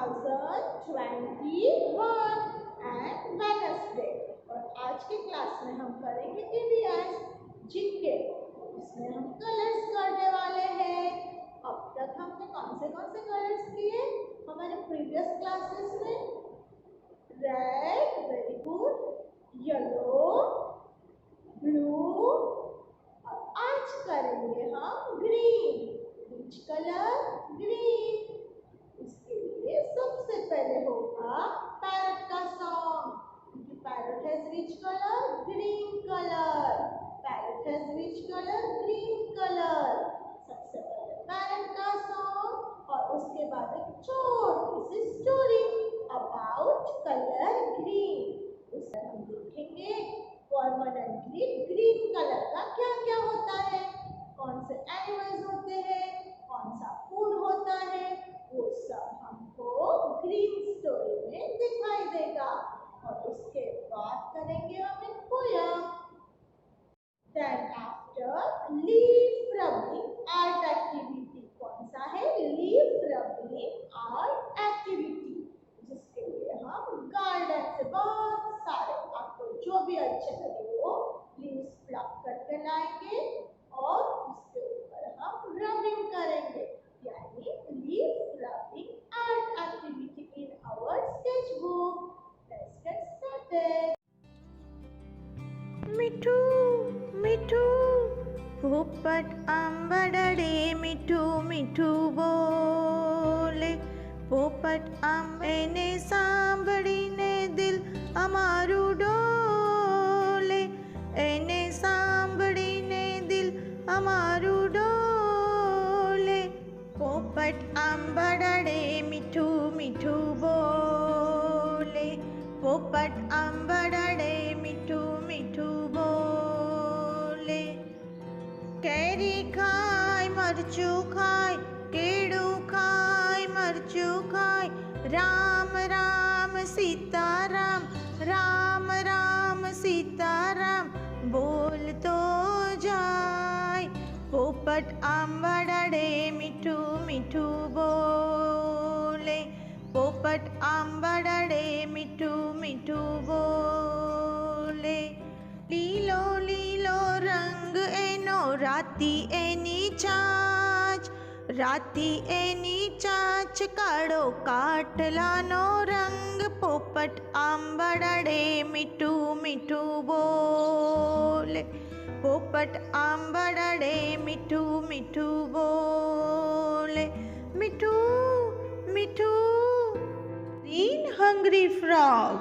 2021 and Wednesday. और आज के क्लास में हम करेंगे ईवीएस जीके। इसमें हम कलर्स करने वाले हैं। अब तक हमने कौन से कलर्स किए हमारे प्रीवियस क्लासेस में? Red, very good, yellow, blue, और आज करेंगे हम ग्रीन। Which colour? ग्रीन। इसके लिए सबसे पहले होगा पैरट का song. Parrot has which colour? Green colour. Parrot has which colour? Green colour. सबसे पहले पैरट का सॉन्ग और उसके बाद एक छोटी सी स्टोरी अबाउट कलर ग्रीन। उसमें हम देखेंगे परमानेंटली ग्रीन कलर का क्या क्या होता है, कौन से एनिमल्स होते हैं, कौन सा फूड होता है, वो सब हमको ग्रीन स्टोरी में दिखाई देगा। और उसके बाद करेंगे हम एक poem. Then after leaf rubbing art activity. कौन सा है? लीफ रबिंग आर्ट एक्टिविटी, जिसके लिए हम गार्डन से बहुत सारे आपको जो भी अच्छे लगे वो लीव्स प्लक करके लाएंगे और उसके ऊपर हम रबिंग करेंगे, यानी leaf rubbing art activity in our sketch book. Let's get started. मिठू मिठू पोपट आंबड़े मिठू मिठू बोले। पोपट आंबे सांभळीने दिल अमारू डोले। एने सांभळीने दिल अमारू डोले। पोपट आंबड़े मिठू मिठू बोले। पोपट आंबड़े मिठू मिठू बोले। कैरी खाय मरचू खाय, केड़ू खाय मरचू खाय। राम राम सीताराम, राम राम सीताराम बोलतो जाय। पोपट आंबड़े मिठू मिठू बोले। पोपट आंबड़े मिठू मिठू बोले। लीलो लीलो रंग एनो राती एनी चाच। राती एनी चाच काळो काटलानो रंग। पोपट आंबड़े मिठू मिठू बोले। पोपट आंबड़े मिठू मिठू बोले। मिठू मिठू green hungry frog.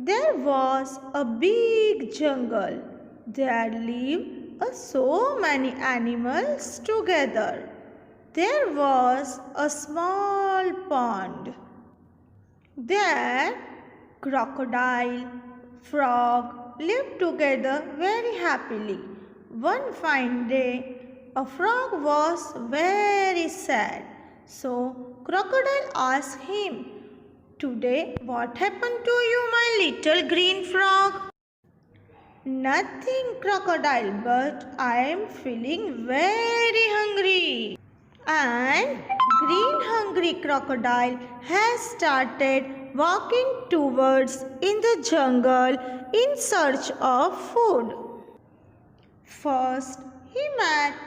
There was a big jungle. There lived so many animals together. There was a small pond. There crocodile, frog lived together very happily. One fine day, a frog was very sad. So crocodile asked him, "Today what happened to you, my little green frog?" "Nothing, crocodile, but I am feeling very hungry." And green hungry crocodile has started walking towards in the jungle in search of food. First he met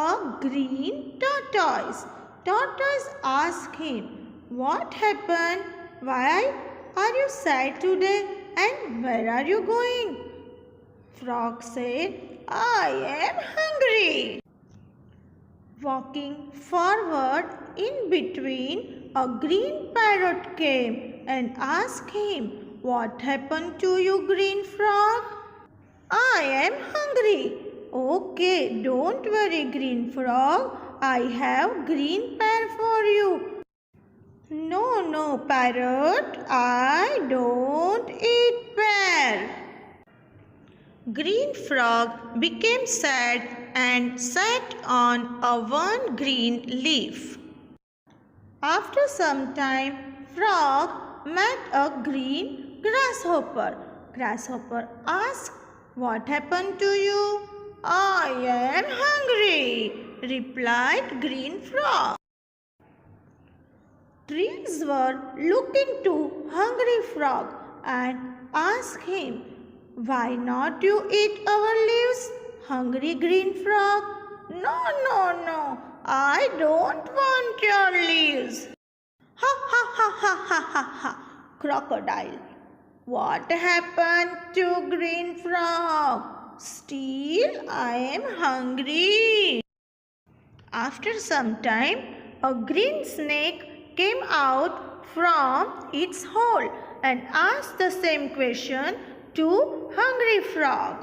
a green tortoise. Tortoise asked him, "What happened? Why are you sad today and where are you going?" Frog said, "I am hungry." Walking forward in between, a green parrot came and asked him, "What happened to you, green frog?" "I am hungry." "Okay, don't worry, green frog. I have green pear for you." "No, no, parrot. I don't eat pear." Green frog became sad and sat on a one green leaf. After some time, frog met a green grasshopper. Grasshopper asked, "What happened to you?" "I am hungry." replied Green Frog. Trees were looking to Hungry Frog and asked him, "Why not you eat our leaves, Hungry Green Frog?" "No, no, no, I don't want your leaves." "Ha ha ha ha ha ha ha," Crocodile. "What happened to Green Frog? Still I am hungry." After some time, a green snake came out from its hole and asked the same question to Hungry Frog.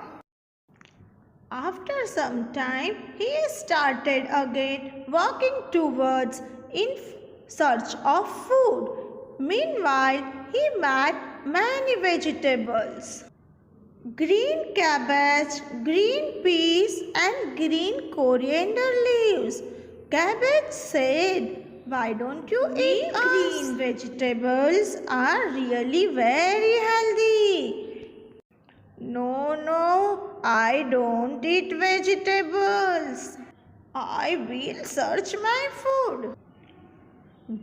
After some time, he started again walking towards in search of food. Meanwhile, he met many vegetables: green cabbage, green peas, and green coriander leaves. Cabbage said, "Why don't you eat green vegetables? Are really very healthy." "No, no, I don't eat vegetables. I will search my food."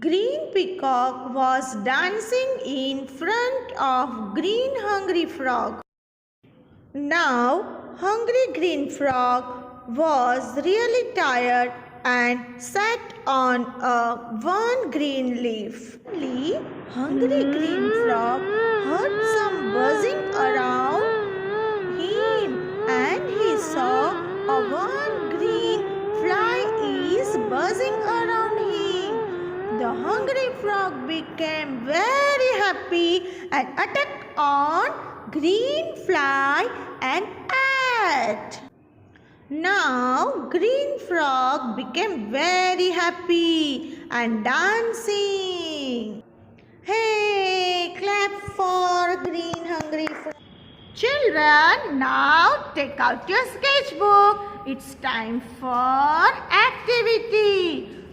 Green Peacock was dancing in front of Green Hungry Frog. Now, Hungry Green Frog was really tired and sat on one green leaf. Suddenly, Hungry Green Frog heard some buzzing around him, and he saw a one green fly is buzzing around him. The Hungry Frog became very happy and attacked on green fly and ate. Now Green Frog became very happy and dancing. Hey, clap for Green Hungry Frog. Children, now take out your sketchbook. It's time for activity.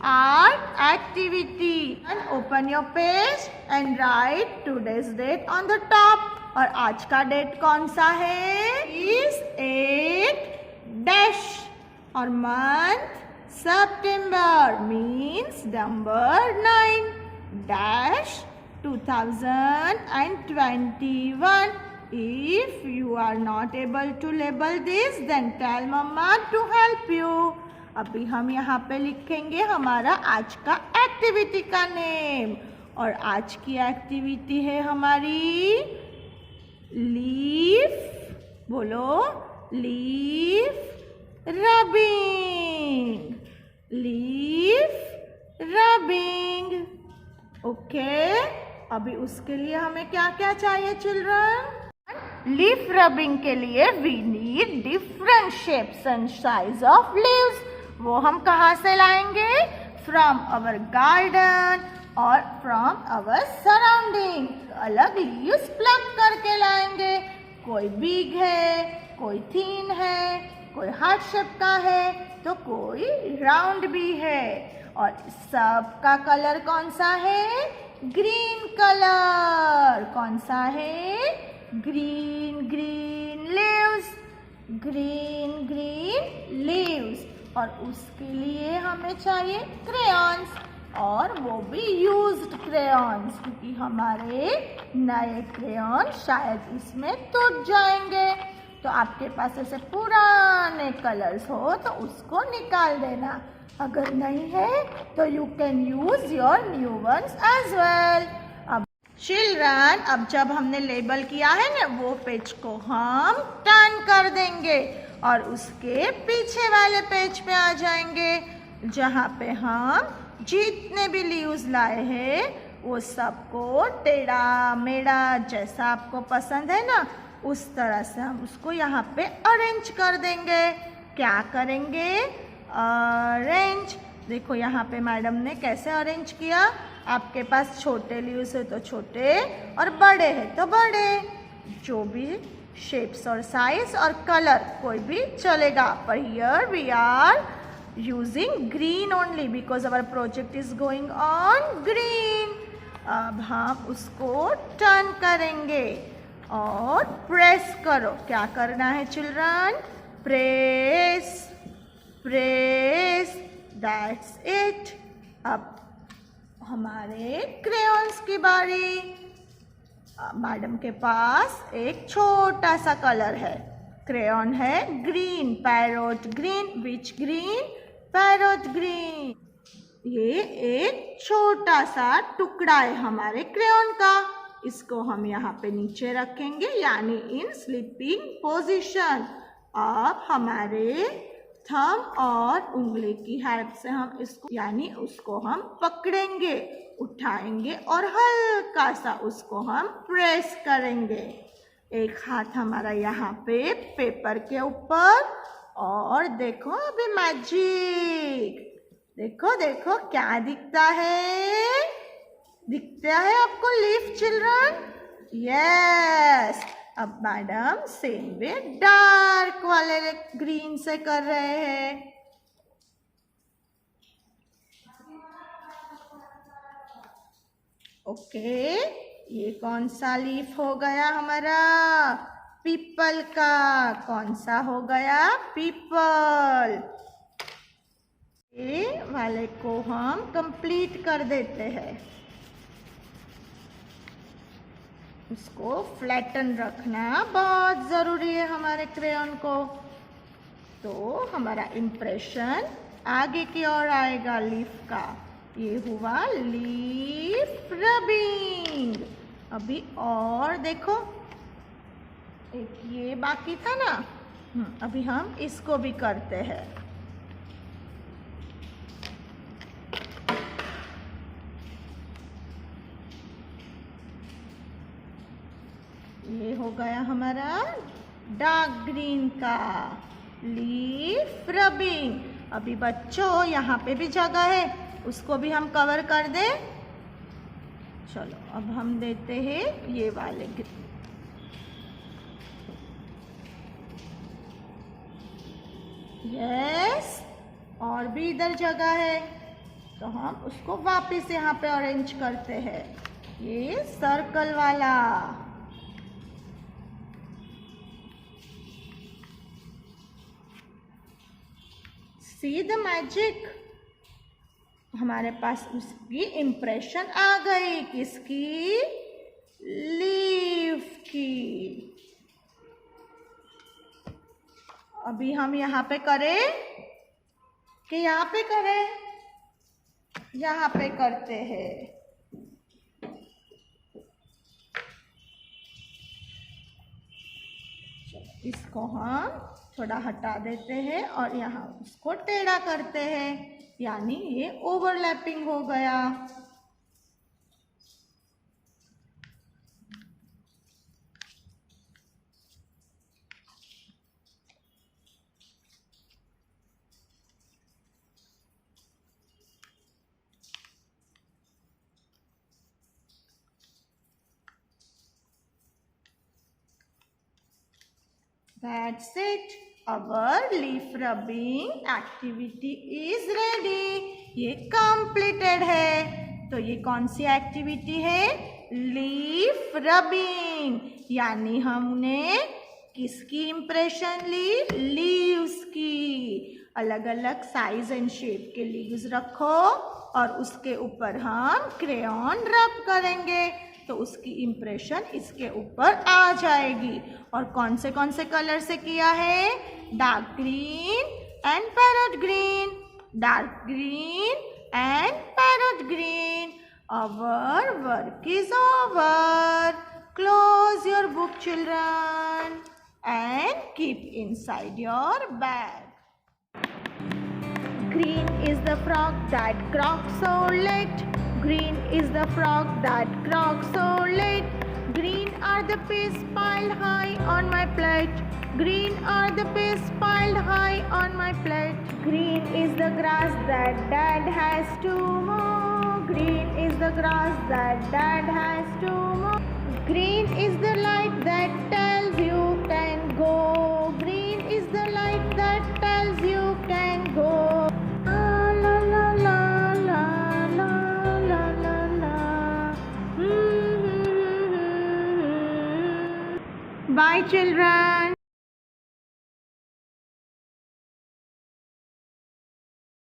Art activity. And open your page and write today's date on the top. और आज का date कौन सा है? Is 8 dash और month September means number 9 dash 2021. If you are not able to label this, then tell mama to help you. अभी हम यहाँ पे लिखेंगे हमारा आज का एक्टिविटी का नेम, और आज की एक्टिविटी है हमारी लीफ, बोलो leaf rubbing, leaf rubbing. Okay, अभी उसके लिए हमें क्या क्या चाहिए चिल्ड्रन? लीफ रबिंग के लिए we need different shapes and size of leaves. वो हम कहाँ से लाएंगे? फ्रॉम अवर गार्डन और फ्रॉम अवर सराउंडिंग। अलग लीव्स प्लग करके लाएंगे। कोई बिग है, कोई थिन है, कोई हार्ट शेप का है, तो कोई राउंड भी है। और सब का कलर कौन सा है? Green colour. कौन सा है? Green green leaves, green green leaves. और उसके लिए हमें चाहिए क्रेयॉन्स, और वो भी यूज्ड क्रेयॉन्स, क्योंकि हमारे नए क्रेयॉन शायद इसमें टूट जाएंगे। तो आपके पास ऐसे पुराने कलर्स हो तो उसको निकाल देना। अगर नहीं है तो you can use your new ones as well. अब चिल्ड्रन, अब जब हमने लेबल किया है ना, वो पेज को हम टर्न कर देंगे और उसके पीछे वाले पेज पे आ जाएंगे, जहाँ पे हम जितने भी लीव्स लाए हैं वो सबको टेढ़ा मेढ़ा जैसा आपको पसंद है ना, उस तरह से हम उसको यहाँ पे अरेंज कर देंगे। क्या करेंगे? अरेंज। देखो यहाँ पे मैडम ने कैसे अरेंज किया। आपके पास छोटे लीव्स है तो छोटे, और बड़े हैं तो बड़े। जो भी शेप्स और साइज और कलर कोई भी चलेगा, पर here we are using green only because our project is going on green। अब हम उसको टर्न करेंगे और प्रेस करो। क्या करना है children? Press press That's it. अब हमारे क्रेयॉन्स की बारी। मैडम के पास एक छोटा सा कलर है, क्रेयॉन है ग्रीन, पैरोट ग्रीन। विच ग्रीन? Parrot green. ये एक छोटा सा टुकड़ा है हमारे क्रेयॉन का, इसको हम यहाँ पे नीचे रखेंगे, यानी इन स्लीपिंग पोजीशन। अब हमारे थंब और उंगली की हेल्प से हम इसको यानी उसको हम पकड़ेंगे, उठाएंगे और हल्का सा उसको हम प्रेस करेंगे। एक हाथ हमारा यहाँ पे पेपर के ऊपर, और देखो अभी मैजिक, देखो देखो क्या दिखता है, दिखता है आपको लीफ चिल्ड्रन? यस। अब मैडम सेम वे डार्क वाले ग्रीन से कर रहे हैं। ओके, ये कौन सा लीफ हो गया हमारा? पीपल का। कौन सा हो गया? पीपल। ये वाले को हम कंप्लीट कर देते हैं। इसको फ्लैटन रखना बहुत ज़रूरी है हमारे क्रेयॉन को, तो हमारा इम्प्रेशन आगे की ओर आएगा लीफ का। ये हुआ लीफ रबिंग। अभी और देखो, एक ये बाकी था ना, अभी हम इसको भी करते हैं। ये हो गया हमारा डार्क ग्रीन का लीफ रबिंग। अभी बच्चों यहाँ पे भी जगह है, उसको भी हम कवर कर दें। चलो अब हम देते हैं ये वाले ग्रीन। यस, और भी इधर जगह है, तो हम उसको वापस यहाँ पे अरेंज करते हैं। ये सर्कल वाला। सी द मैजिक, हमारे पास उसकी इम्प्रेशन आ गई। किसकी? लीफ की। अभी हम यहाँ पे करें कि यहाँ पे करें? यहाँ पे करते हैं। इसको हम थोड़ा हटा देते हैं और यहाँ उसको टेढ़ा करते हैं, यानी ये ओवरलैपिंग हो गया। That's it. Our leaf rubbing activity is ready. ये completed है। तो ये कौन सी एक्टिविटी है? Leaf rubbing. यानी हमने किसकी इम्प्रेशन ली? लीव्स की। अलग अलग साइज एंड शेप के लीव्स रखो और उसके ऊपर हम क्रेयॉन रब करेंगे, तो उसकी इम्प्रेशन इसके ऊपर आ जाएगी। और कौन से कलर से किया है? Dark green and parrot green, dark green and parrot green. Our work is over. Close your book, children, and keep inside your bag. Green is the frog that croaks so late. Green is the frog that croaks so late. Green are the peas piled high on my plate. Green are the peas piled high on my plate. Green is the grass that Dad has to mow. Green is the grass that Dad has to mow. Green is the light that tells you can go. Green is the light that tells you can go. La la la la la la la la. Bye, children.